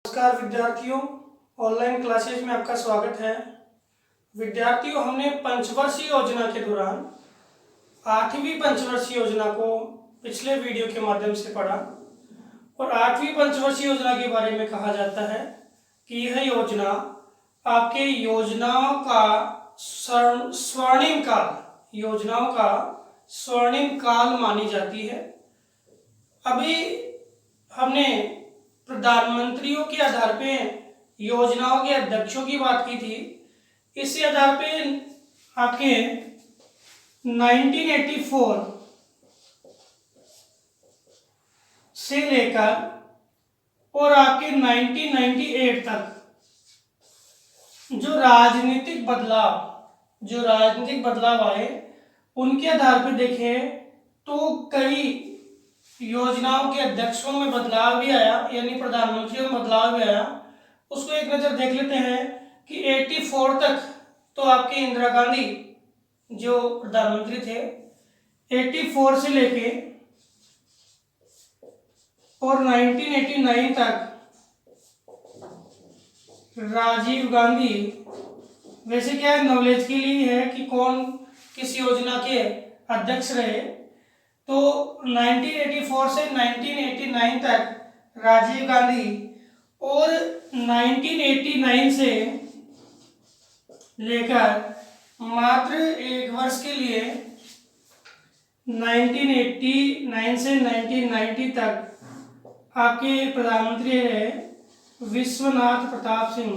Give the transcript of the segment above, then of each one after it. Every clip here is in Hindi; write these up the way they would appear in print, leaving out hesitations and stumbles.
नमस्कार विद्यार्थियों, ऑनलाइन क्लासेज में आपका स्वागत है। विद्यार्थियों, हमने पंचवर्षीय योजना के दौरान 8वीं पंचवर्षीय योजना को पिछले वीडियो के माध्यम से पढ़ा और 8वीं पंचवर्षीय योजना के बारे में कहा जाता है कि यह योजना आपके योजनाओं का स्वर्णिम काल मानी जाती है। अभी हमने प्रधानमंत्रियों के आधार पे योजनाओं के अध्यक्षों की बात की थी। इसी आधार पे आपके 1984 से लेकर और आपके 1998 तक जो राजनीतिक बदलाव आए, उनके आधार पर देखें तो कई योजनाओं के अध्यक्षों में बदलाव भी आया, यानी प्रधानमंत्रियों में बदलाव भी आया। उसको एक नज़र देख लेते हैं कि 84 तक तो आपके इंदिरा गांधी जो प्रधानमंत्री थे, 84 से लेके और 1989 तक राजीव गांधी। वैसे क्या नॉलेज के लिए है कि कौन किस योजना के अध्यक्ष रहे, तो 1984 से 1989 तक राजीव गांधी और 1989 से लेकर मात्र एक वर्ष के लिए 1989 से 1990 तक आपके प्रधानमंत्री रहे विश्वनाथ प्रताप सिंह।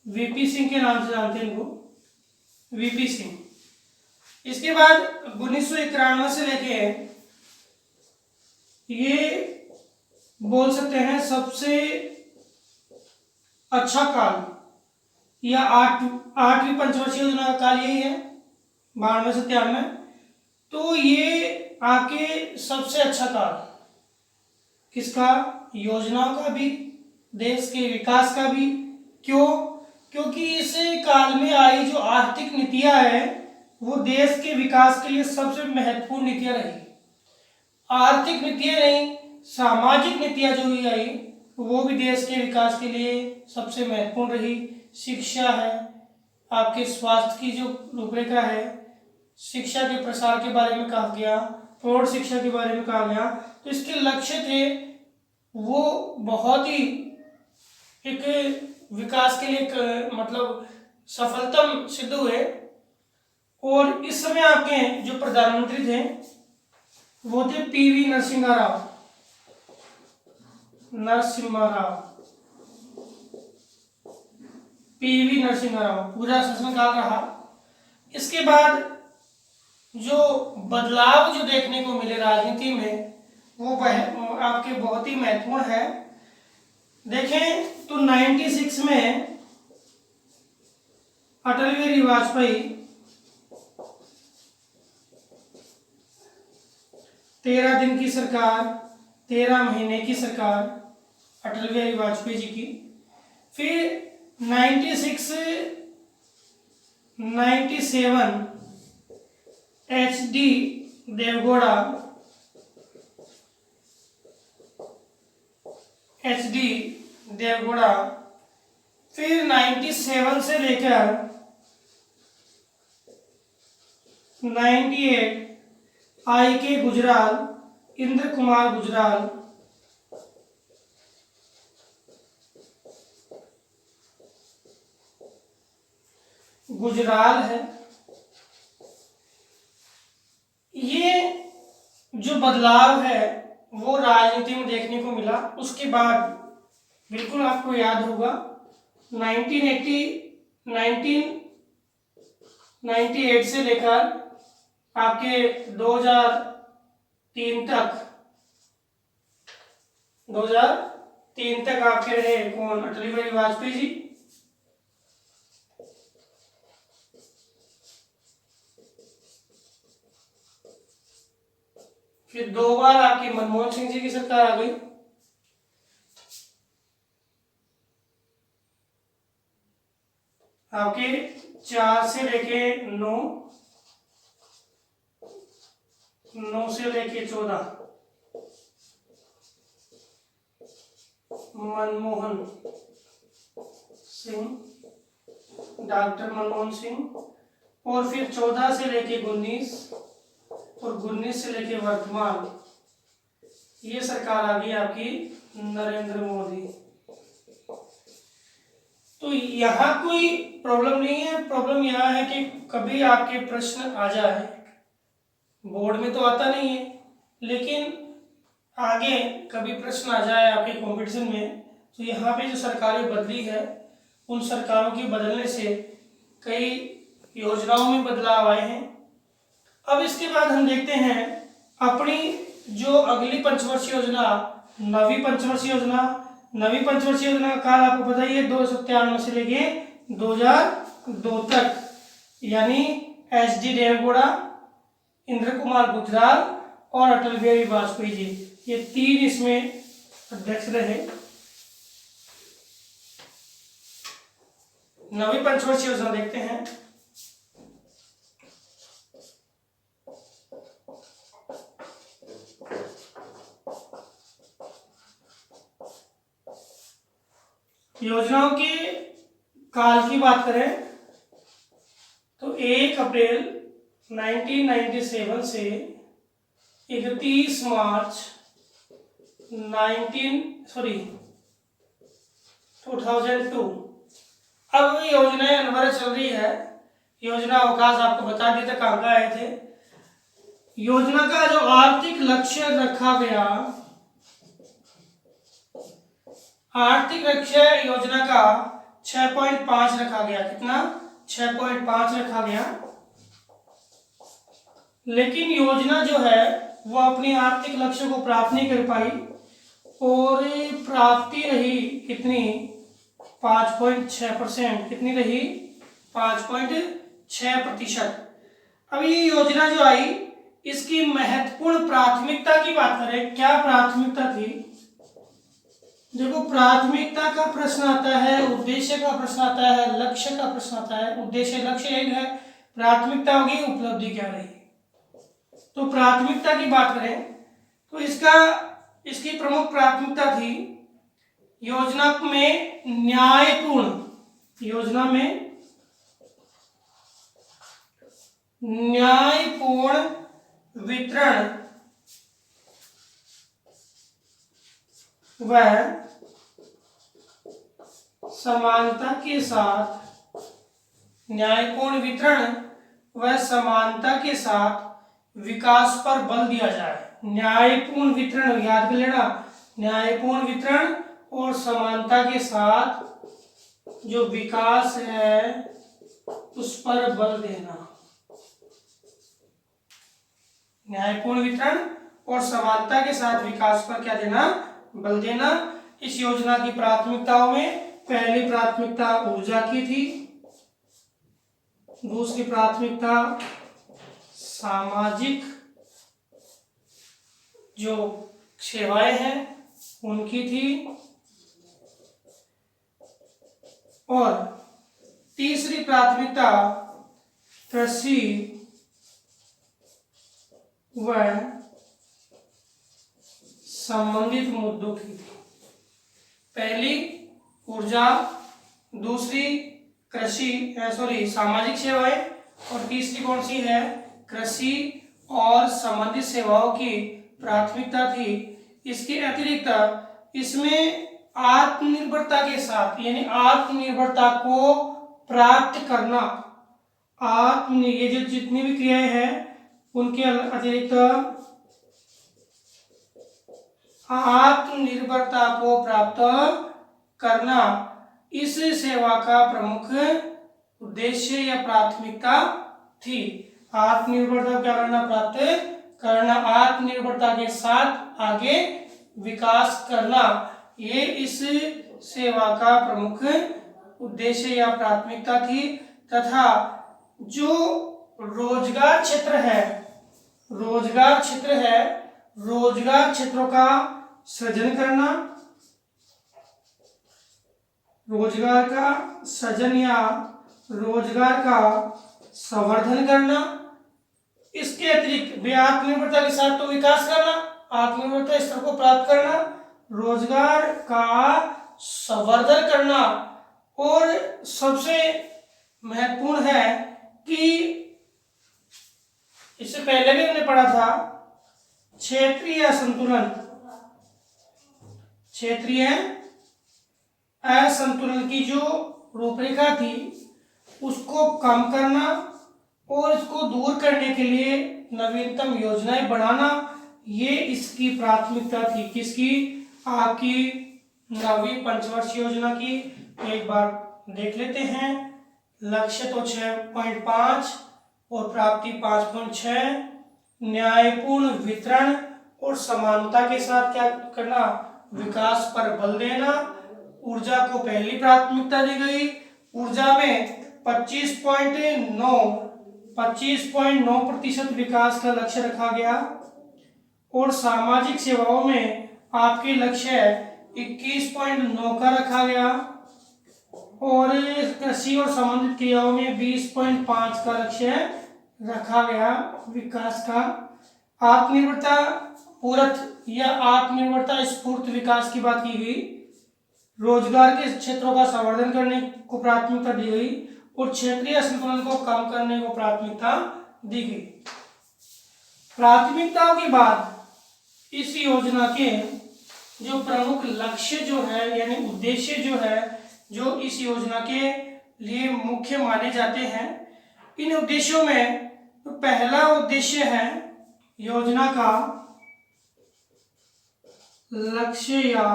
वीपी सिंह के नाम से जानते हैं इनको, वीपी सिंह। इसके बाद 1991 से लेके ये बोल सकते हैं सबसे अच्छा काल या 8वीं पंचवर्षीय योजना का काल यही है, 92 से 93। तो ये आपके सबसे अच्छा काल किसका, योजनाओं का भी, देश के विकास का भी। क्यों? क्योंकि इस काल में आई जो आर्थिक नीतियां हैं वो देश के विकास के लिए सबसे महत्वपूर्ण नीतियां रही। आर्थिक नीतियां नहीं, सामाजिक नीतियां जो भी आई वो भी देश के विकास के लिए सबसे महत्वपूर्ण रही। शिक्षा है, आपके स्वास्थ्य की जो रूपरेखा है, शिक्षा के प्रसार के बारे में कहा गया, प्रौढ़ शिक्षा के बारे में कहा गया। तो इसके लक्ष्य थे वो बहुत ही एक विकास के लिए मतलब सफलतम सिद्ध हुए। और इस समय आपके जो प्रधानमंत्री थे वो थे पीवी नरसिम्हा राव। पीवी नरसिम्हा राव पूरा शासनकाल रहा। इसके बाद जो बदलाव जो देखने को मिले राजनीति में वो आपके बहुत ही महत्वपूर्ण है। देखें तो 96 में अटल बिहारी वाजपेयी 13 दिन की सरकार, 13 महीने की सरकार अटल बिहारी वाजपेयी जी की। फिर 96 97 HD देवगौड़ा फिर 97 से लेकर 98 IK गुजराल, इंद्र कुमार गुजराल है। ये जो बदलाव है वो राजनीति में देखने को मिला। उसके बाद बिल्कुल आपको याद होगा 1998 से लेकर आपके 2003 तक आपके रहे कौन, अटल बिहारी वाजपेयी जी। फिर 2 बार आपकी मनमोहन सिंह जी की सरकार आ गई। आपके 4 से लेके 9 9 से लेके 14, मनमोहन सिंह, डॉक्टर मनमोहन सिंह। और फिर 14 से लेके 19 और 19 से लेके वर्तमान, ये सरकार आ गई आपकी नरेंद्र मोदी। तो यहाँ कोई प्रॉब्लम नहीं है। प्रॉब्लम यहाँ है कि कभी आपके प्रश्न आ जाए, बोर्ड में तो आता नहीं है, लेकिन आगे कभी प्रश्न आ जाए आपके कंपटीशन में, तो यहाँ पे जो सरकारें बदली है, उन सरकारों के बदलने से कई योजनाओं में बदलाव आए हैं। अब इसके बाद हम देखते हैं अपनी जो अगली पंचवर्षीय योजना, नवी पंचवर्षीय योजना। नवी पंचवर्षीय योजना का काल आपको पता ही है, 297 से लेके 2002 तक, यानी एच.डी. देवेगौड़ा, इंद्र कुमार गुजराल और अटल बिहारी वाजपेयी जी, ये 3 इसमें अध्यक्ष रहे। नवी पंचवर्षीय योजना देखते हैं। योजनाओं के काल की बात करें तो 1 अप्रैल 1997 से 31 मार्च 2002। अब योजनाएं अनवरत चल रही है। योजना अवकाश आपको बता दिए थे कहाँ कहाँ आए थे। योजना का जो आर्थिक लक्ष्य रखा गया, आर्थिक लक्ष्य योजना का 6.5 रखा गया। कितना? 6.5 रखा गया। लेकिन योजना जो है वो अपनी आर्थिक लक्ष्य को प्राप्त नहीं कर पाई और प्राप्ति रही कितनी? 5.6%। कितनी रही? 5.6%। अब ये योजना जो आई, इसकी महत्वपूर्ण प्राथमिकता की बात करें, क्या प्राथमिकता थी? देखो, प्राथमिकता का प्रश्न आता है, उद्देश्य का प्रश्न आता है, लक्ष्य का प्रश्न आता है। उद्देश्य लक्ष्य एक है, प्राथमिकता होगी उपलब्धि क्या रही। तो प्राथमिकता की बात करें तो इसकी प्रमुख प्राथमिकता थी योजना में न्यायपूर्ण वितरण व समानता के साथ, न्यायपूर्ण वितरण व समानता के साथ विकास पर बल दिया जाए। न्यायपूर्ण वितरण, याद कर लेना, न्यायपूर्ण वितरण और समानता के साथ जो विकास है उस पर बल देना। न्यायपूर्ण वितरण और समानता के साथ विकास पर क्या देना? बल देना। इस योजना की प्राथमिकताओं में पहली प्राथमिकता ऊर्जा की थी, दूसरी प्राथमिकता सामाजिक जो सेवाएं हैं उनकी थी, और तीसरी प्राथमिकता कृषि व संबंधित मुद्दों की थी। पहली ऊर्जा, दूसरी सामाजिक सेवाएं, और तीसरी कौन सी है? कृषि और संबंधित सेवाओं की प्राथमिकता थी। इसके अतिरिक्त इसमें आत्मनिर्भरता के साथ, यानी आत्मनिर्भरता को प्राप्त करना, ये जो जितनी भी क्रियाएं हैं उनके अतिरिक्त आत्मनिर्भरता को प्राप्त करना इस सेवा का प्रमुख उद्देश्य या प्राथमिकता थी। आत्मनिर्भरता क्या करना? प्राप्त करना, आत्मनिर्भरता के साथ आगे विकास करना, ये इस सेवा का प्रमुख उद्देश्य या प्राथमिकता थी। तथा जो रोजगार क्षेत्र है, रोजगार क्षेत्रों का सृजन करना, रोजगार का सृजन या रोजगार का संवर्धन करना, इसके अतिरिक्त वे आत्मनिर्भरता के साथ तो विकास करना, आत्मनिर्भरता स्तर को प्राप्त करना, रोजगार का संवर्धन करना, और सबसे महत्वपूर्ण है कि इससे पहले भी हमने पढ़ा था क्षेत्रीय असंतुलन, क्षेत्रीय असंतुलन की जो रूपरेखा थी उसको कम करना और इसको दूर करने के लिए नवीनतम योजनाएं बनाना, ये इसकी प्राथमिकता थी। किसकी? आपकी नवीं पंचवर्षीय योजना की। एक बार देख लेते हैं। लक्ष्य तो 6.5 और प्राप्ति 5.6, न्यायपूर्ण वितरण और समानता के साथ क्या करना? विकास पर बल देना। ऊर्जा को पहली प्राथमिकता दी गई। ऊर्जा में 25.9% विकास का लक्ष्य रखा गया। और सामाजिक सेवाओं में आपके लक्ष्य 21.9 का रखा गया। और कृषि और संबंधित क्रियाओं में 20.5 का लक्ष्य रखा गया विकास का। आत्मनिर्भरता पूरक या आत्मनिर्भरता स्फूर्त विकास की बात की गई। रोजगार के क्षेत्रों का संवर्धन करने को प्राथमिकता दी गई और क्षेत्रीय असंतुलन को कम करने को प्राथमिकता दी गई। प्राथमिकताओं के बाद इस योजना के जो प्रमुख लक्ष्य जो है यानी उद्देश्य जो है जो इस योजना के लिए मुख्य माने जाते हैं, इन उद्देश्यों में पहला उद्देश्य है योजना का लक्ष्य या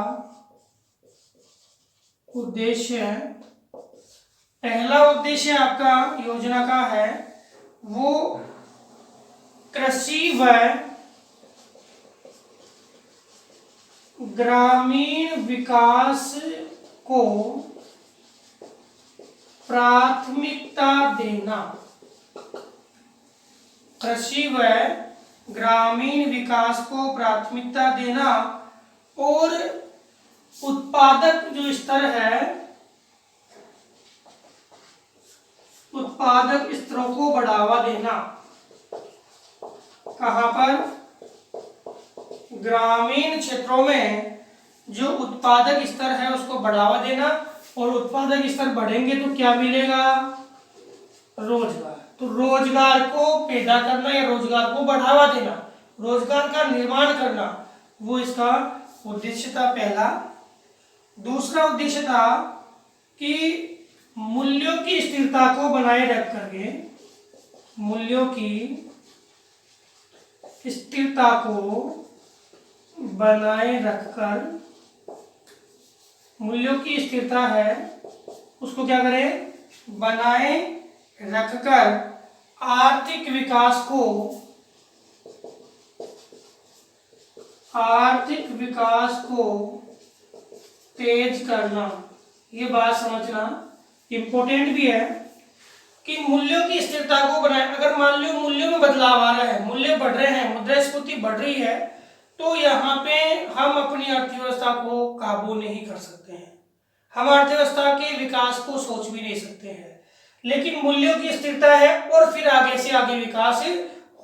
उद्देश्य। पहला उद्देश्य आपका योजना का है वो कृषि व ग्रामीण विकास को प्राथमिकता देना। कृषि व ग्रामीण विकास को प्राथमिकता देना और उत्पादक जो स्तर है, उत्पादक स्तरों को बढ़ावा देना। कहां पर? ग्रामीण क्षेत्रों में जो उत्पादक स्तर है उसको बढ़ावा देना। और उत्पादक स्तर बढ़ेंगे तो क्या मिलेगा? रोजगार। तो रोजगार को पैदा करना या रोजगार को बढ़ावा देना, रोजगार का निर्माण करना, वो इसका उद्देश्य था पहला। दूसरा उद्देश्य था कि मूल्यों की स्थिरता को बनाए रख करके, मूल्यों की स्थिरता को बनाए रखकर, मूल्यों की स्थिरता है उसको क्या करें? बनाए रखकर आर्थिक विकास को, आर्थिक विकास को तेज करना। ये बात समझना इंपॉर्टेंट भी है कि मूल्यों की स्थिरता को बनाए। अगर मान लो मूल्यों में बदलाव आ रहा है, मूल्य बढ़ रहे हैं, मुद्रास्फीति बढ़ रही है, तो यहाँ पे हम अपनी अर्थव्यवस्था को काबू नहीं कर सकते हैं, हम अर्थव्यवस्था के विकास को सोच भी नहीं सकते हैं। लेकिन मूल्यों की स्थिरता है और फिर आगे से आगे विकास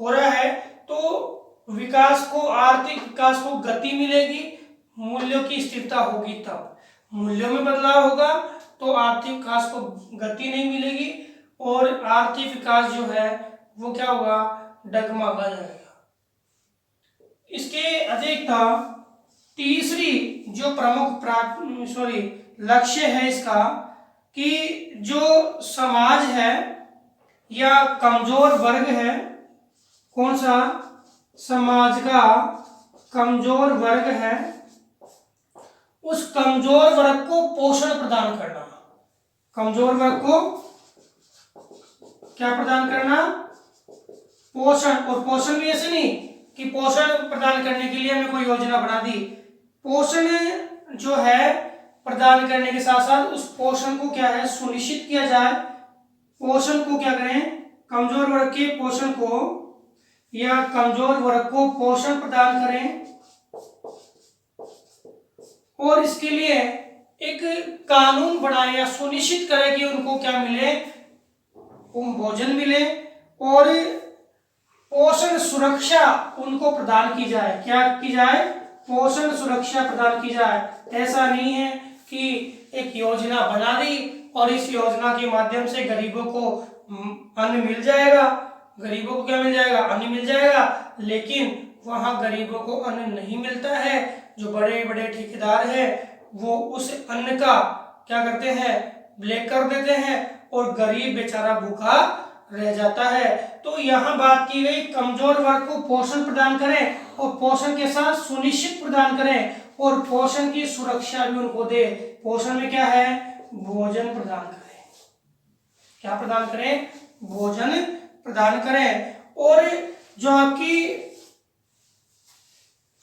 हो रहा है, तो विकास को, आर्थिक विकास को गति मिलेगी। मूल्यों की स्थिरता होगी तब, मूल्यों में बदलाव होगा तो आर्थिक विकास को गति नहीं मिलेगी और आर्थिक विकास जो है वो क्या होगा? डगमगा जाएगा। इसके अतिरिक्त तीसरी जो प्रमुख लक्ष्य है इसका कि जो समाज है या कमजोर वर्ग है, कौन सा? समाज का कमजोर वर्ग है, उस कमजोर वर्ग को पोषण प्रदान करना। कमजोर वर्ग को क्या प्रदान करना? पोषण। और पोषण भी ऐसे नहीं कि पोषण प्रदान करने के लिए हमने कोई योजना बना दी। पोषण जो है प्रदान करने के साथ साथ उस पोषण को क्या है? सुनिश्चित किया जाए। पोषण को क्या करें? कमजोर वर्ग के पोषण को या कमजोर वर्ग को पोषण प्रदान करें और इसके लिए एक कानून बनाए या सुनिश्चित करें कि उनको क्या मिले? भोजन मिले और पोषण सुरक्षा उनको प्रदान की जाए। क्या की जाए? पोषण सुरक्षा प्रदान की जाए। ऐसा नहीं है कि एक योजना बना दी और इस योजना के माध्यम से गरीबों को अन्न मिल जाएगा, गरीबों को क्या मिल जाएगा? अन्न मिल जाएगा, लेकिन वहां गरीबों को अन्न नहीं मिलता है। जो बड़े बड़े ठेकेदार हैं वो उस अन्न का क्या करते हैं? ब्लैक कर देते हैं और गरीब बेचारा भूखा रह जाता है। तो यहाँ बात की गई कमजोर वर्ग को पोषण प्रदान करें और पोषण के साथ सुनिश्चित प्रदान करें और पोषण की सुरक्षा भी उनको दे। पोषण में क्या है? भोजन प्रदान करें। क्या प्रदान करें? भोजन प्रदान करें। और जो आपकी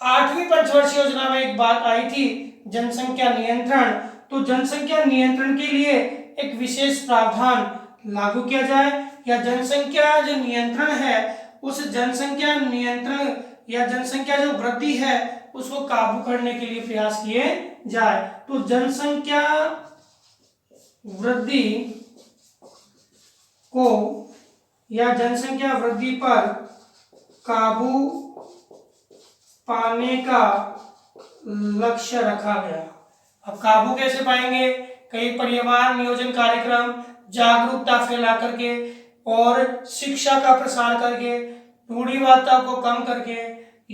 8वीं पंचवर्षीय योजना में एक बात आई थी जनसंख्या नियंत्रण, तो जनसंख्या नियंत्रण के लिए एक विशेष प्रावधान लागू किया जाए या जनसंख्या जो नियंत्रण है उस जनसंख्या नियंत्रण या जनसंख्या जो वृद्धि है उसको काबू करने के लिए प्रयास किए जाए। तो जनसंख्या वृद्धि को या जनसंख्या वृद्धि पर काबू पाने का लक्ष्य रखा गया। अब काबू कैसे पाएंगे? कई परिवार नियोजन कार्यक्रम, जागरूकता फैला करके और शिक्षा का प्रसार करके, रूढ़िवादिता को कम करके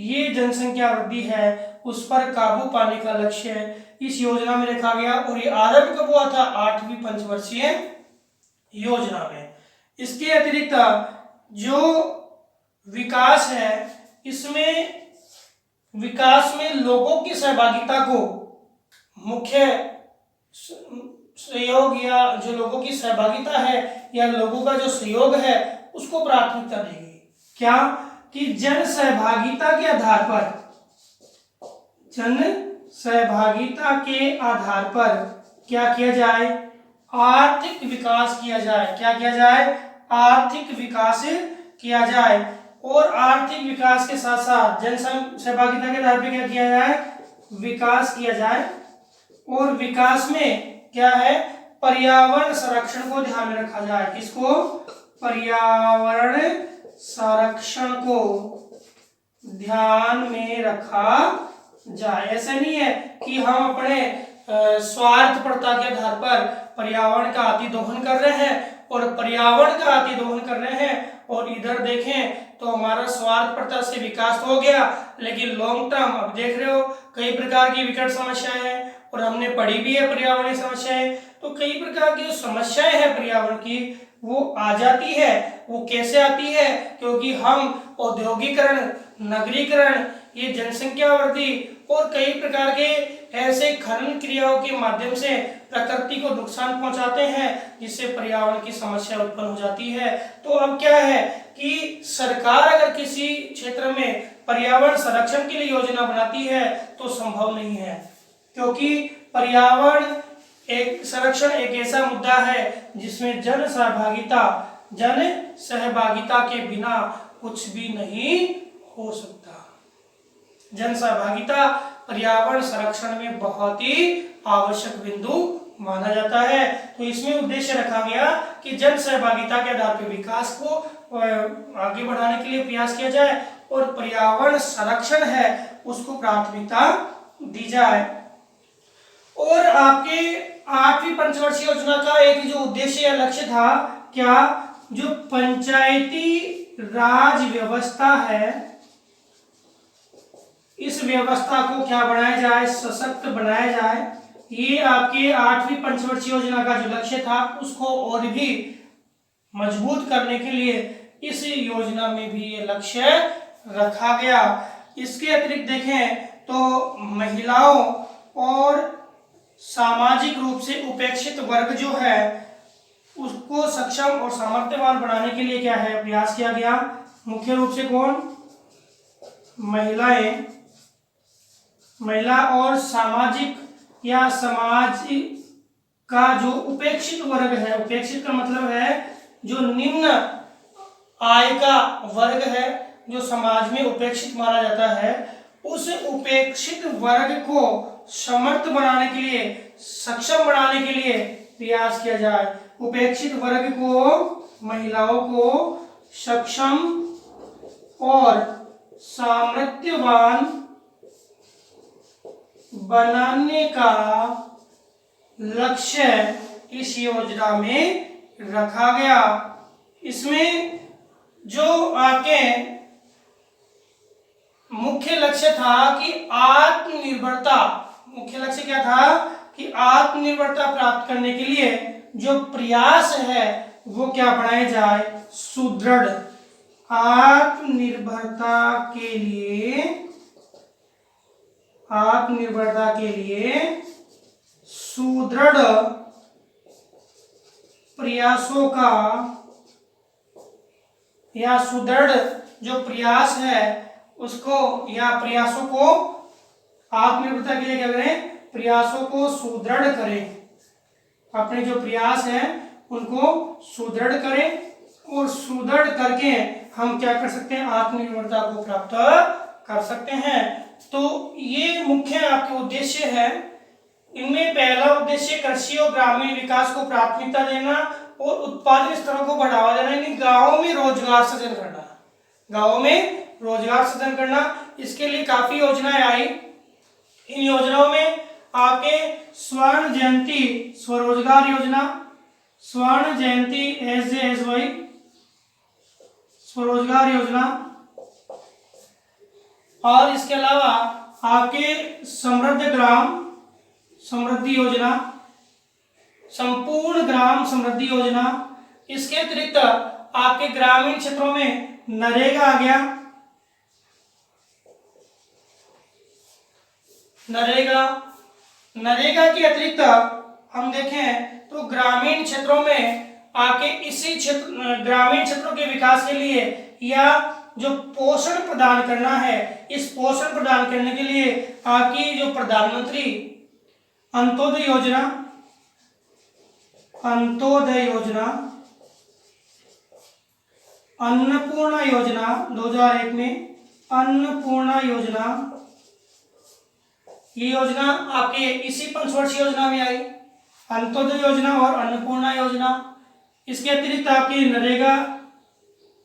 ये जनसंख्या वृद्धि है उस पर काबू पाने का लक्ष्य इस योजना में रखा गया। और ये आरंभ कब हुआ था? 8वीं पंचवर्षीय योजना में। इसके अतिरिक्त जो विकास है इसमें विकास में लोगों की सहभागिता को मुख्य सहयोग या जो लोगों की सहभागिता है या लोगों का जो सहयोग है उसको प्राथमिकता देगी। क्या? कि जन सहभागिता के आधार पर, जन सहभागिता के आधार पर क्या किया जाए? आर्थिक विकास किया जाए। क्या किया जाए? आर्थिक विकास किया जाए। और आर्थिक विकास के साथ साथ जन सहभागिता के आधार पर क्या किया जाए? विकास किया जाए। और विकास में क्या है? पर्यावरण संरक्षण को ध्यान में रखा जाए। किसको? पर्यावरण संरक्षण को ध्यान में रखा जाए। ऐसा नहीं है कि हम अपने स्वार्थपरता के आधार पर पर्यावरण का अतिदोहन कर रहे हैं और पर्यावरण का अतिदोहन कर रहे हैं और इधर देखें तो हमारा स्वार्थपरता से विकास हो गया, लेकिन लॉन्ग टर्म अब देख रहे हो कई प्रकार की विकट समस्याएं हैं और हमने पढ़ी भी है पर्यावरणीय समस्याएं। तो कई प्रकार की जो समस्याएं हैं पर्यावरण की वो आ जाती है। वो कैसे आती है? क्योंकि हम औद्योगिकरण, नगरीकरण, ये जनसंख्या वृद्धि और कई प्रकार के ऐसे खनन क्रियाओं के माध्यम से प्रकृति को नुकसान पहुंचाते हैं जिससे पर्यावरण की समस्या उत्पन्न हो जाती है। तो अब क्या है कि सरकार अगर किसी क्षेत्र में पर्यावरण संरक्षण के लिए योजना बनाती है तो संभव नहीं है, क्योंकि पर्यावरण एक संरक्षण एक ऐसा मुद्दा है जिसमें जन सहभागिता के बिना कुछ भी नहीं हो सकता। जन सहभागिता पर्यावरण संरक्षण में बहुत ही आवश्यक बिंदु माना जाता है। तो इसमें उद्देश्य रखा गया कि जन सहभागिता के आधार पर विकास को आगे बढ़ाने के लिए प्रयास किया जाए और पर्यावरण संरक्षण है उसको प्राथमिकता दी जाए। और आपके 8वीं पंचवर्षीय योजना का एक जो उद्देश्य या लक्ष्य था, क्या? जो पंचायती राज व्यवस्था है इस व्यवस्था को क्या बनाया जाए? सशक्त बनाया जाए। ये आपके 8वीं पंचवर्षीय योजना का जो लक्ष्य था उसको और भी मजबूत करने के लिए इस योजना में भी ये लक्ष्य रखा गया। इसके अतिरिक्त देखें तो महिलाओं और सामाजिक रूप से उपेक्षित वर्ग जो है उसको सक्षम और सामर्थ्यवान बनाने के लिए क्या है? प्रयास किया गया। मुख्य रूप से कौन? महिला और सामाजिक या समाज का जो उपेक्षित वर्ग है, उपेक्षित का मतलब है जो निम्न आय का वर्ग है, जो समाज में उपेक्षित माना जाता है, उस उपेक्षित वर्ग को समर्थ बनाने के लिए, सक्षम बनाने के लिए प्रयास किया जाए। उपेक्षित वर्ग को, महिलाओं को सक्षम और सामर्थ्यवान बनाने का लक्ष्य इस योजना में रखा गया। इसमें जो आपके मुख्य लक्ष्य था कि आत्मनिर्भरता, मुख्य लक्ष्य क्या था कि आत्मनिर्भरता प्राप्त करने के लिए जो प्रयास है वो क्या बढ़ाए जाए, सुदृढ़। आत्मनिर्भरता के लिए, आत्मनिर्भरता के लिए सुदृढ़ प्रयासों का, या सुदृढ़ जो प्रयास है उसको, या प्रयासों को, आत्मनिर्भरता के लिए क्या करें, प्रयासों को सुदृढ़ करें। अपने जो प्रयास हैं उनको सुदृढ़ करें, और सुदृढ़ करके हम क्या कर सकते हैं, आत्मनिर्भरता को प्राप्त कर सकते हैं। तो ये मुख्य आपके उद्देश्य है। इनमें पहला उद्देश्य कृषि और ग्रामीण विकास को प्राथमिकता देना और उत्पादन स्तरों को बढ़ावा देना, यानी गांवों में रोजगार सृजन करना, गांवों में रोजगार सृजन करना। इसके लिए काफी योजनाएं आई। इन योजनाओं में आपके स्वर्ण जयंती स्वरोजगार योजना, स्वर्ण जयंती SJSY स्वरोजगार योजना, और इसके अलावा आपके समृद्ध ग्राम समृद्धि योजना, संपूर्ण ग्राम समृद्धि योजना। इसके अतिरिक्त आपके ग्रामीण क्षेत्रों में नरेगा आ गया, नरेगा के अतिरिक्त हम देखें तो ग्रामीण क्षेत्रों में आपके इसी क्षेत्र, ग्रामीण क्षेत्रों के विकास के लिए या जो पोषण प्रदान करना है, इस पोषण प्रदान करने के लिए आपकी जो प्रधानमंत्री अंत्योदय योजना, अंत्योदय योजना, अन्नपूर्णा योजना 2001 में, अन्नपूर्णा योजना, ये योजना आपके इसी पंचवर्षीय योजना में आई, अंत्योदय योजना और अन्नपूर्णा योजना। इसके अतिरिक्त आपकी नरेगा,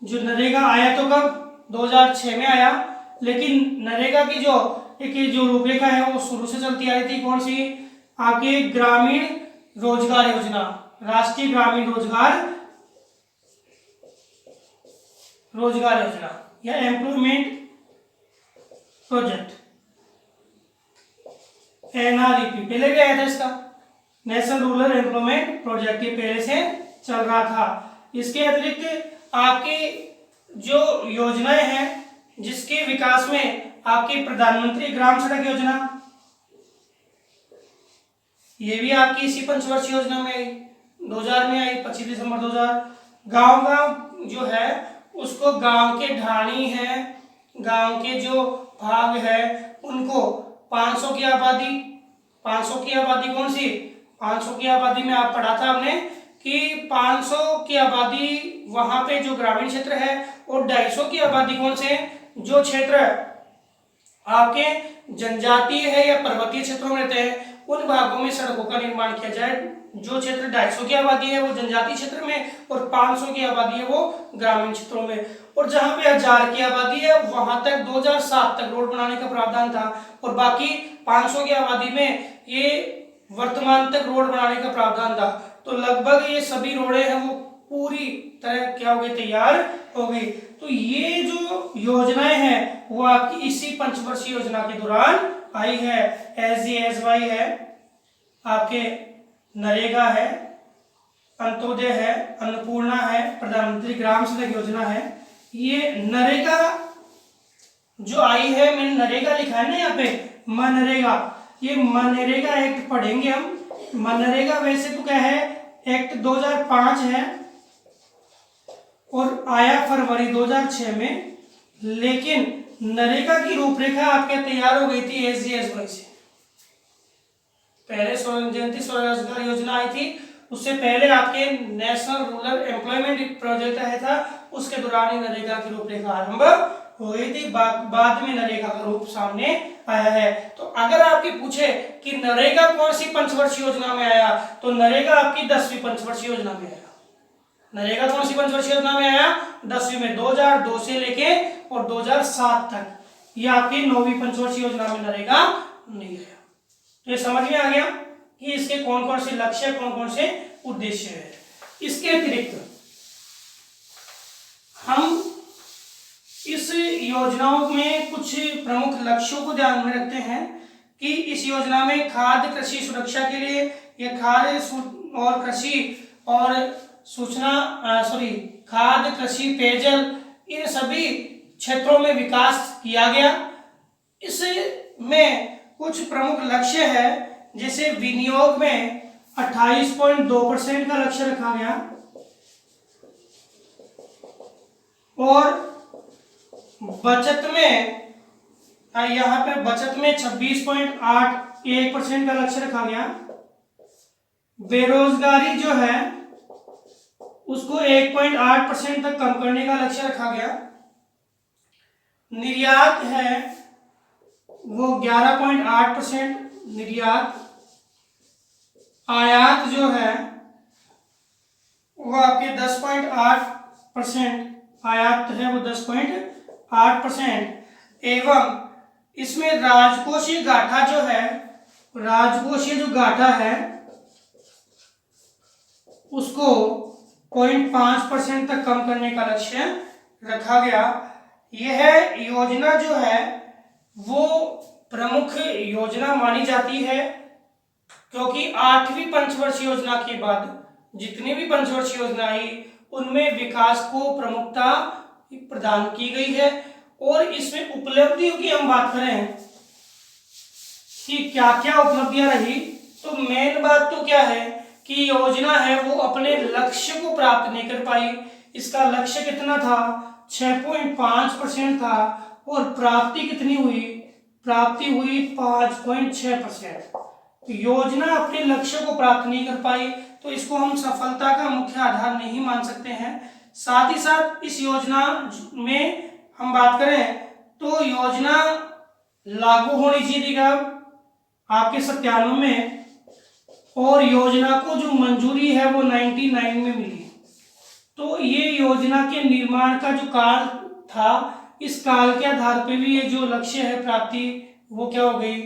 जो नरेगा आया तो कब 2006 में आया, लेकिन नरेगा की जो रूपरेखा है वो शुरू से चलती आ रही थी। कौन सी, आपके ग्रामीण रोजगार योजना, राष्ट्रीय ग्रामीण रोजगार योजना या एम्प्लॉयमेंट प्रोजेक्ट, NREP पहले भी आया था इसका, नेशनल रूरल एम्प्लॉयमेंट प्रोजेक्ट, ये पहले से चल रहा था। इसके अतिरिक्त आपकी जो योजनाएं हैं जिसके विकास में आपकी प्रधानमंत्री ग्राम सड़क योजना, ये भी आपकी इसी पंचवर्षीय योजना में आई, 2000 में आई, 25 दिसंबर 2000। गांव जो है उसको, गांव के ढाणी है, गांव के जो भाग है उनको 500 की आबादी, 500 की आबादी कौन सी, 500 की आबादी में आप पढ़ा था हमने कि 500 की आबादी वहां पे जो ग्रामीण क्षेत्र है, और 250 की आबादी कौन से, जो क्षेत्र आपके जनजातीय है या पर्वतीय क्षेत्रों में रहते हैं उन भागों में सड़कों का निर्माण किया जाए। जो क्षेत्र 250 की आबादी है वो जनजातीय क्षेत्र में, और 500 की आबादी है वो ग्रामीण क्षेत्रों में। और जहां पे 1000 की आबादी है वहां तक 2007 तक रोड बनाने का प्रावधान था, और बाकी 500 की आबादी में ये वर्तमान तक रोड बनाने का प्रावधान था। तो लगभग ये सभी रोडें हैं वो पूरी तरह क्या हो गई, तैयार हो गई। तो ये जो योजनाएं हैं वो आपकी इसी पंचवर्षीय योजना के दौरान आई है। SJSY है, आपके नरेगा है, अंत्योदय है, अन्नपूर्णा है, प्रधानमंत्री ग्राम सड़क योजना है। ये नरेगा जो आई है, मैंने नरेगा लिखा है ना यहाँ पे, मनरेगा, ये मनरेगा एक्ट पढ़ेंगे हम। मनरेगा वैसे तो क्या है, एक्ट 2005 है और आया फरवरी 2006 में, लेकिन नरेगा की रूपरेखा आपके तैयार हो गई थी SJSY से। पहले स्वर्ण जयंती स्वरोजगार योजना आई थी, उससे पहले आपके नेशनल रूरल एम्प्लॉयमेंट प्रोजेक्ट आया था, उसके दौरान ही नरेगा की रूपरेखा आरंभ हो गई थी। बाद में नरेगा का रूप सामने आया है। तो अगर आपके पूछे कि नरेगा कौन सी पंचवर्षीय योजना में आया, तो नरेगा आपकी 10वीं पंचवर्षीय योजना में आया। नरेगा कौन सी पंचवर्षीय योजना में आया? 10वीं में 2002 से लेके और 2007 तक। ये आपकी 9वीं पंचवर्षीय योजना में नरेगा नहीं आया। तो ये समझ में आ गया कि इसके कौन कौन से लक्ष्य, कौन कौन से उद्देश्य है। इसके अतिरिक्त हम इस योजनाओं में कुछ प्रमुख लक्ष्यों को ध्यान में रखते हैं कि इस योजना में खाद्य कृषि सुरक्षा के लिए ये खाद्य और कृषि और खाद्य कृषि पेयजल इन सभी क्षेत्रों में विकास किया गया। इसमें कुछ प्रमुख लक्ष्य है, जैसे विनियोग में 28.2% का लक्ष्य रखा गया और बचत में यहाँ पे बचत में 26.81% का लक्ष्य रखा गया। बेरोजगारी जो है उसको 1.8% तक कम करने का लक्ष्य रखा गया। निर्यात है वो 11.8% निर्यात। आयात जो है वो आपके 10.8% आयात है वो 10.8%। एवं इसमें राजकोषीय घाटा जो है, राजकोषीय जो घाटा है उसको 0.5% तक कम करने का लक्ष्य रखा गया। यह योजना जो है वो प्रमुख योजना मानी जाती है, क्योंकि 8वीं पंचवर्षीय योजना के बाद जितनी भी पंचवर्षीय योजना आई उनमें विकास को प्रमुखता प्रदान की गई है। और इसमें उपलब्धियों की हम बात करें कि क्या क्या उपलब्धियां रही, तो मेन बात तो क्या है कि योजना है वो अपने लक्ष्य को प्राप्त नहीं कर पाई। इसका लक्ष्य कितना था? 6.5% था और प्राप्ति कितनी हुई? प्राप्ति हुई 5.6%। योजना अपने लक्ष्य को प्राप्त नहीं कर पाई, तो इसको हम सफलता का मुख्य आधार नहीं मान सकते हैं। साथ ही साथ इस योजना में हम बात करें तो योजना लागू होनी चाहिए कब? आपके 97 में, और योजना को जो मंजूरी है वो 99 में मिली। तो ये योजना के निर्माण का जो काल था, इस काल के आधार पे भी ये जो लक्ष्य है प्राप्ति वो क्या हो गई?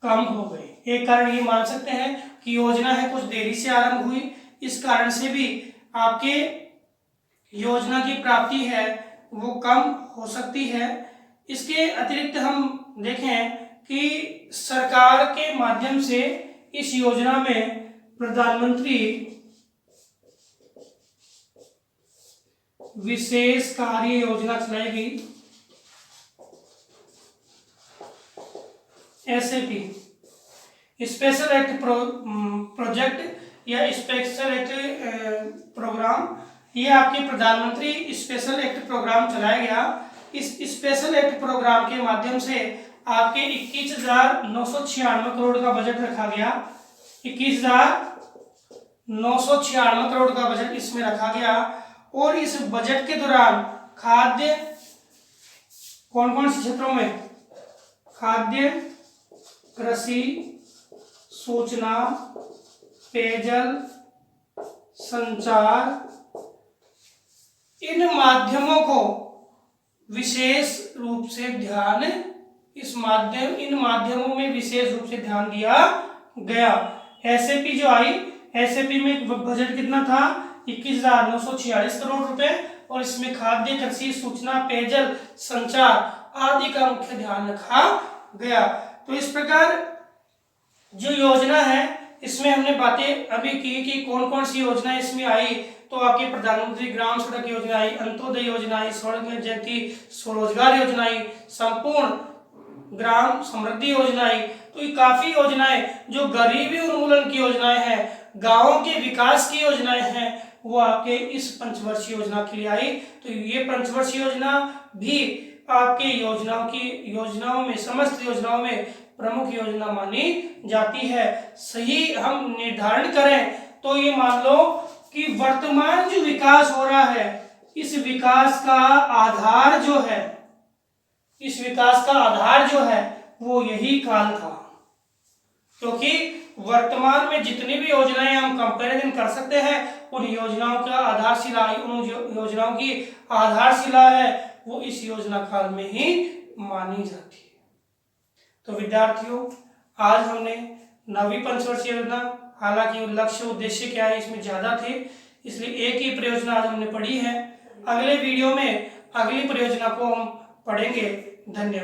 कम हो गई। एक कारण ये मान सकते हैं कि योजना है कुछ देरी से आरंभ हुई, इस कारण से भी आपके योजना की प्राप्ति है वो कम हो सकती है। इसके अतिरिक्त हम देखें कि सरकार के माध्यम से इस योजना में प्रधानमंत्री विशेष कार्य योजना चलाई गई, एसएपी, स्पेशल एक्ट प्रोजेक्ट या स्पेशल एक्ट प्रोग्राम। ये आपके प्रधानमंत्री स्पेशल एक्ट प्रोग्राम चलाया गया। इस स्पेशल एक्ट प्रोग्राम के माध्यम से आपके 21,996 करोड़ का बजट रखा गया। 21,996 करोड़ का बजट इसमें रखा गया। और इस बजट के दौरान खाद्य कौन कौन से क्षेत्रों में? खाद्य, कृषि, सूचना, पेयजल, संचार, इन माध्यमों को विशेष रूप से ध्यान इन माध्यमों में विशेष रूप से ध्यान दिया गया। एसएपी जो आई, एसएपी में बजट कितना था? 21,946 करोड़ रुपए, और इसमें खाद्य, कृषि, सूचना, पेयजल, संचार आदि का मुख्य ध्यान रखा गया। तो इस प्रकार जो योजना है इसमें हमने बातें अभी की कि कौन कौन सी योजना इसमें आई। तो आपकी प्रधानमंत्री ग्राम सड़क योजना आई, अंत्योदय योजना आई, स्वर्ण जयंती स्वरोजगार योजना आई, संपूर्ण ग्राम समृद्धि योजना आई। तो ये काफी योजनाएं जो गरीबी उन्मूलन की योजनाएं हैं, गांवों के विकास की योजनाएं हैं, वो आपके इस पंचवर्षीय योजना के लिए आई। तो ये पंचवर्षीय योजना भी आपके योजनाओं में समस्त योजनाओं में प्रमुख योजना मानी जाती है। सही हम निर्धारण करें तो ये मान लो कि वर्तमान जो विकास हो रहा है, इस विकास का आधार जो है वो यही काल था। क्योंकि वर्तमान में जितनी भी योजनाएं हम कंपैरिजन कर सकते हैं, उन योजनाओं का आधारशिला, उन योजनाओं की आधारशिला है वो इस योजना काल में ही मानी जाती है। तो विद्यार्थियों, आज हमने 9वीं पंचवर्षीय योजना, हालांकि लक्ष्य उद्देश्य क्या है इसमें ज्यादा थे, इसलिए एक ही परियोजना आज हमने पढ़ी है। अगले वीडियो में अगली परियोजना को हम पढ़ेंगे। धन्यवाद।